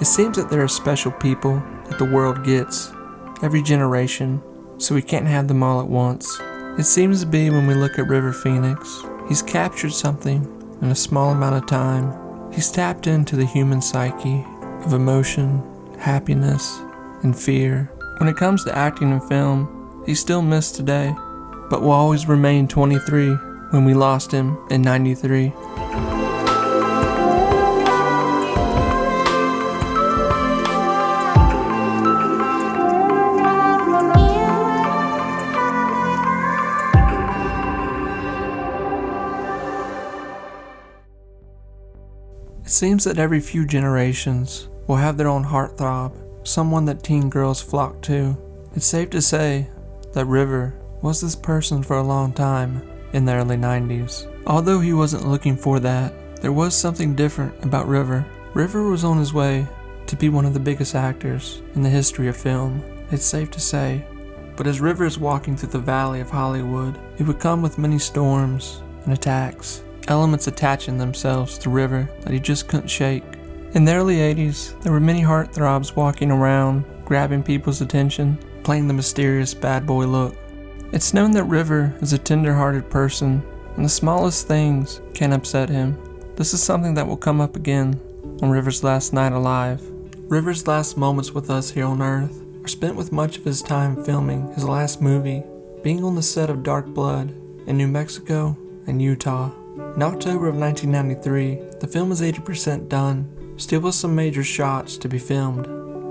It seems that there are special people that the world gets every generation, so we can't have them all at once. It seems to be when we look at River Phoenix. He's captured something in a small amount of time. He's tapped into the human psyche of emotion, happiness, and fear. When it comes to acting in film, he's still missed today, but will always remain 23 when we lost him in 93. It seems that every few generations will have their own heartthrob, someone that teen girls flock to. It's safe to say that River was this person for a long time in the early 90s. Although he wasn't looking for that, there was something different about River. River was on his way to be one of the biggest actors in the history of film. It's safe to say. But as River is walking through the valley of Hollywood, it would come with many storms and attacks. Elements attaching themselves to River that he just couldn't shake. In the early 80s, there were many heartthrobs walking around, grabbing people's attention, playing the mysterious bad boy look. It's known that River is a tender-hearted person, and the smallest things can upset him. This is something that will come up again on River's last night alive. River's last moments with us here on Earth are spent with much of his time filming his last movie, being on the set of Dark Blood in New Mexico and Utah. In October of 1993, the film is 80% done, still with some major shots to be filmed.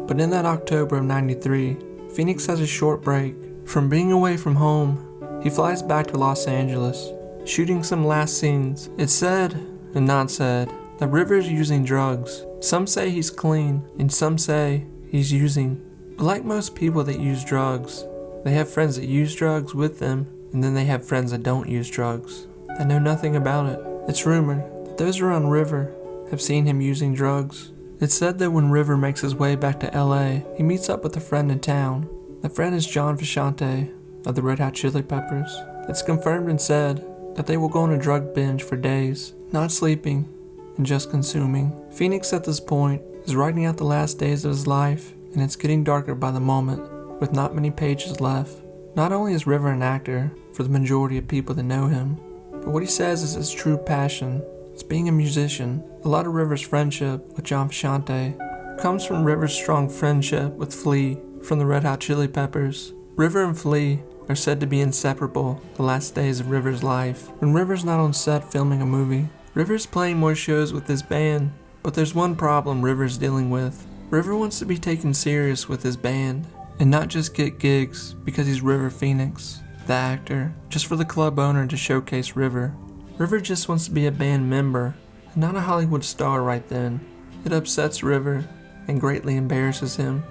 But in that October of 93, Phoenix has a short break. From being away from home, he flies back to Los Angeles, shooting some last scenes. It's said, and not said, that River is using drugs. Some say he's clean, and some say he's using. But like most people that use drugs, they have friends that use drugs with them, and then they have friends that don't use drugs, that know nothing about it. It's rumored that those around River have seen him using drugs. It's said that when River makes his way back to LA, he meets up with a friend in town. The friend is John Frusciante of the Red Hot Chili Peppers. It's confirmed and said that they will go on a drug binge for days, not sleeping and just consuming. Phoenix at this point is writing out the last days of his life, and it's getting darker by the moment, with not many pages left. Not only is River an actor for the majority of people that know him, but what he says is his true passion. It's being a musician. A lot of River's friendship with John Frusciante comes from River's strong friendship with Flea from the Red Hot Chili Peppers. River and Flea are said to be inseparable the last days of River's life. When River's not on set filming a movie, River's playing more shows with his band, but there's one problem River's dealing with. River wants to be taken serious with his band, and not just get gigs because he's River Phoenix, the actor, just for the club owner to showcase River. River just wants to be a band member, and not a Hollywood star right then. It upsets River and greatly embarrasses him.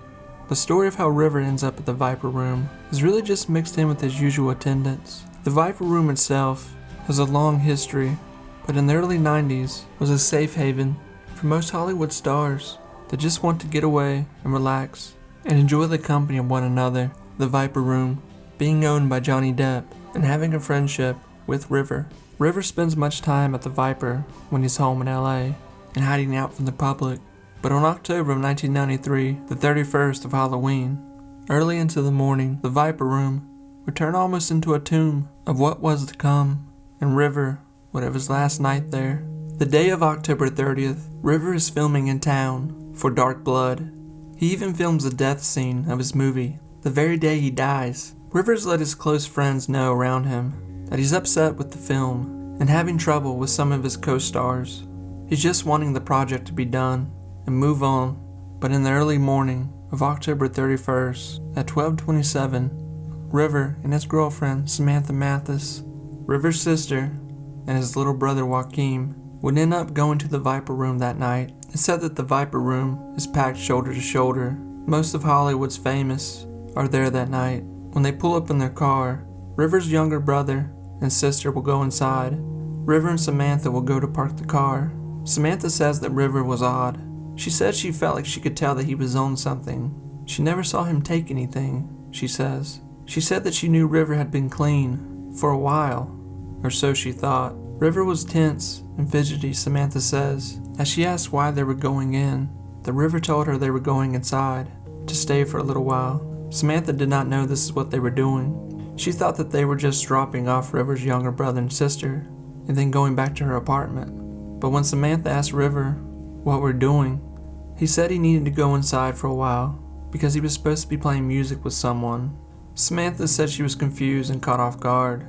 The story of how River ends up at the Viper Room is really just mixed in with his usual attendants. The Viper Room itself has a long history, but in the early 90s was a safe haven for most Hollywood stars that just want to get away and relax and enjoy the company of one another. The Viper Room being owned by Johnny Depp and having a friendship with River. River spends much time at the Viper when he's home in LA and hiding out from the public. But on October of 1993, the 31st of Halloween, early into the morning, the Viper Room would turn almost into a tomb of what was to come, and River would have his last night there. The day of October 30th, River is filming in town for Dark Blood. He even films the death scene of his movie the very day he dies. River's let his close friends know around him that he's upset with the film and having trouble with some of his co-stars. He's just wanting the project to be done and move on. But in the early morning of October 31st at 12:27, River and his girlfriend Samantha Mathis, River's sister, and his little brother Joaquin would end up going to the Viper Room that night. It's said that the Viper Room is packed shoulder to shoulder. Most of Hollywood's famous are there that night. When they pull up in their car, River's younger brother and sister will go inside. River and Samantha will go to park the car. Samantha says that River was odd. She said she felt like she could tell that he was on something. She never saw him take anything, she says. She said that she knew River had been clean for a while, or so she thought. River was tense and fidgety, Samantha says, as she asked why they were going in. The river told her they were going inside to stay for a little while. Samantha did not know this is what they were doing. She thought that they were just dropping off River's younger brother and sister and then going back to her apartment. But when Samantha asked River what we're doing, he said he needed to go inside for a while because he was supposed to be playing music with someone. Samantha said she was confused and caught off guard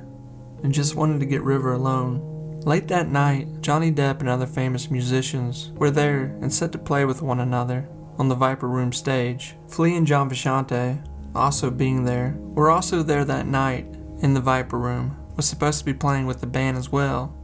and just wanted to get River alone. Late that night, Johnny Depp and other famous musicians were there and set to play with one another on the Viper Room stage. Flea and John Frusciante, also being there, were also there that night in the Viper Room, was supposed to be playing with the band as well.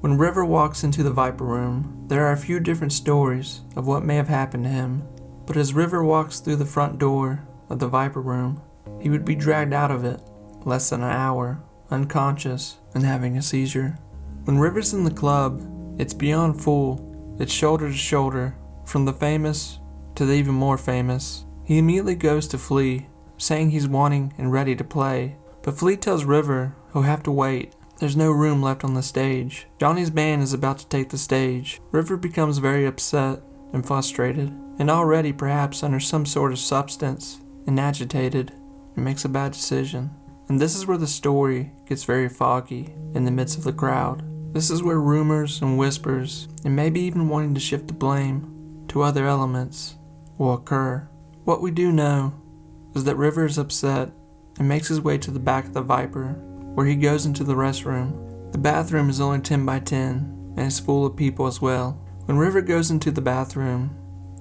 When River walks into the Viper Room, there are a few different stories of what may have happened to him, but as River walks through the front door of the Viper Room, he would be dragged out of it less than an hour, unconscious and having a seizure. When River's in the club, it's beyond full. It's shoulder to shoulder, from the famous to the even more famous. He immediately goes to Flea, saying he's wanting and ready to play. But Flea tells River he'll have to wait. There's no room left on the stage. Johnny's band is about to take the stage. River becomes very upset and frustrated, and already perhaps under some sort of substance and agitated, and makes a bad decision. And this is where the story gets very foggy in the midst of the crowd. This is where rumors and whispers, and maybe even wanting to shift the blame to other elements, will occur. What we do know is that River is upset and makes his way to the back of the Viper, where he goes into the restroom. The bathroom is only 10 by 10 and is full of people as well. When River goes into the bathroom,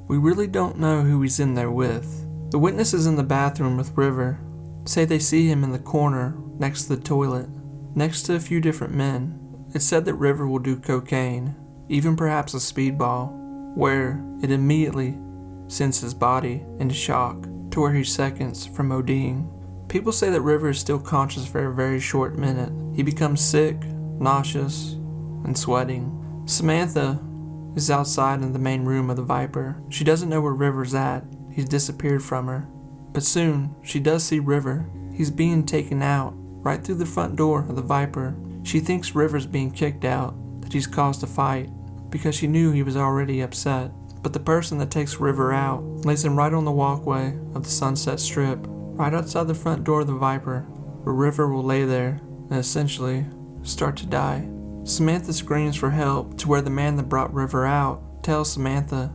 we really don't know who he's in there with. The witnesses in the bathroom with River say they see him in the corner next to the toilet, next to a few different men. It's said that River will do cocaine, even perhaps a speedball, where it immediately sends his body into shock to where he's seconds from ODing. People say that River is still conscious for a very short minute. He becomes sick, nauseous, and sweating. Samantha is outside in the main room of the Viper. She doesn't know where River's at. He's disappeared from her. But soon, she does see River. He's being taken out, right through the front door of the Viper. She thinks River's being kicked out, that he's caused a fight, because she knew he was already upset. But the person that takes River out lays him right on the walkway of the Sunset Strip, right outside the front door of the Viper, where River will lay there and essentially start to die. Samantha screams for help to where the man that brought River out tells Samantha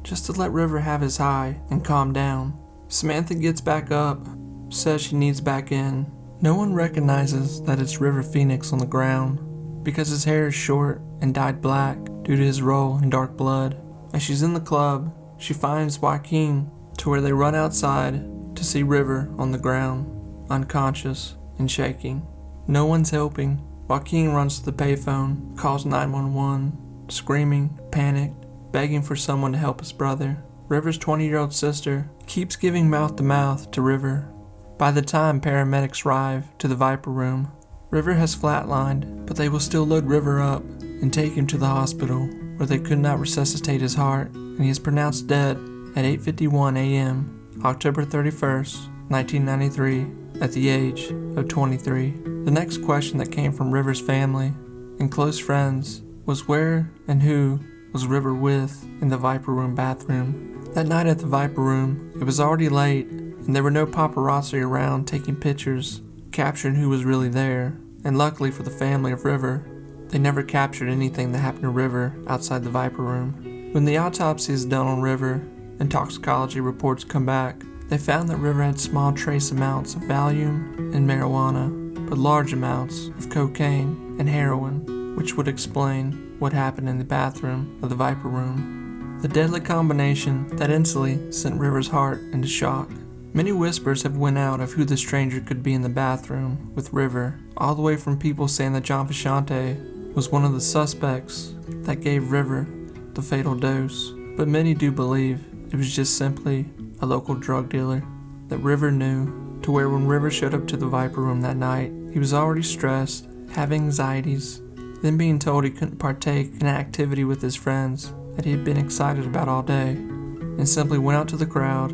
just to let River have his high and calm down. Samantha gets back up, says she needs back in. No one recognizes that it's River Phoenix on the ground because his hair is short and dyed black due to his role in Dark Blood. As she's in the club, she finds Joaquin to where they run outside to see River on the ground, unconscious and shaking. No one's helping. Joaquin runs to the payphone, calls 911, screaming, panicked, begging for someone to help his brother. River's 20-year-old sister keeps giving mouth-to-mouth to River. By the time paramedics arrive to the Viper Room, River has flatlined, but they will still load River up and take him to the hospital, where they could not resuscitate his heart, and he is pronounced dead at 8:51 a.m., October 31st, 1993, at the age of 23. The next question that came from River's family and close friends was where and who was River with in the Viper Room bathroom. That night at the Viper Room, it was already late, and there were no paparazzi around taking pictures, capturing who was really there. And luckily for the family of River, they never captured anything that happened to River outside the Viper Room. When the autopsy is done on River and toxicology reports come back, they found that River had small trace amounts of Valium and marijuana, but large amounts of cocaine and heroin, which would explain what happened in the bathroom of the Viper Room. The deadly combination that instantly sent River's heart into shock. Many whispers have went out of who the stranger could be in the bathroom with River, all the way from people saying that John Frusciante was one of the suspects that gave River the fatal dose, but many do believe it was just simply a local drug dealer that River knew, to where when River showed up to the Viper Room that night, he was already stressed, having anxieties, then being told he couldn't partake in an activity with his friends that he had been excited about all day, and simply went out to the crowd,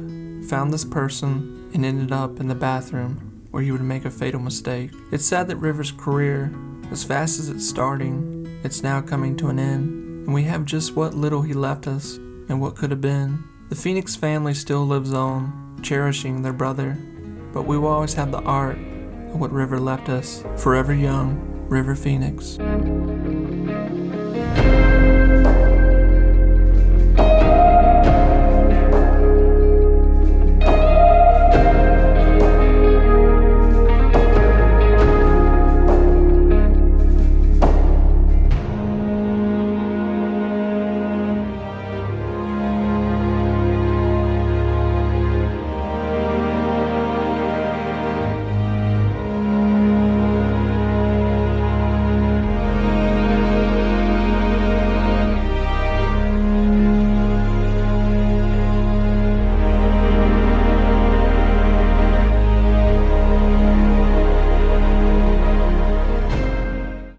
found this person, and ended up in the bathroom where he would make a fatal mistake. It's sad that River's career, as fast as it's starting, it's now coming to an end, and we have just what little he left us and what could have been. The Phoenix family still lives on, cherishing their brother, but we will always have the art of what River left us. Forever young, River Phoenix.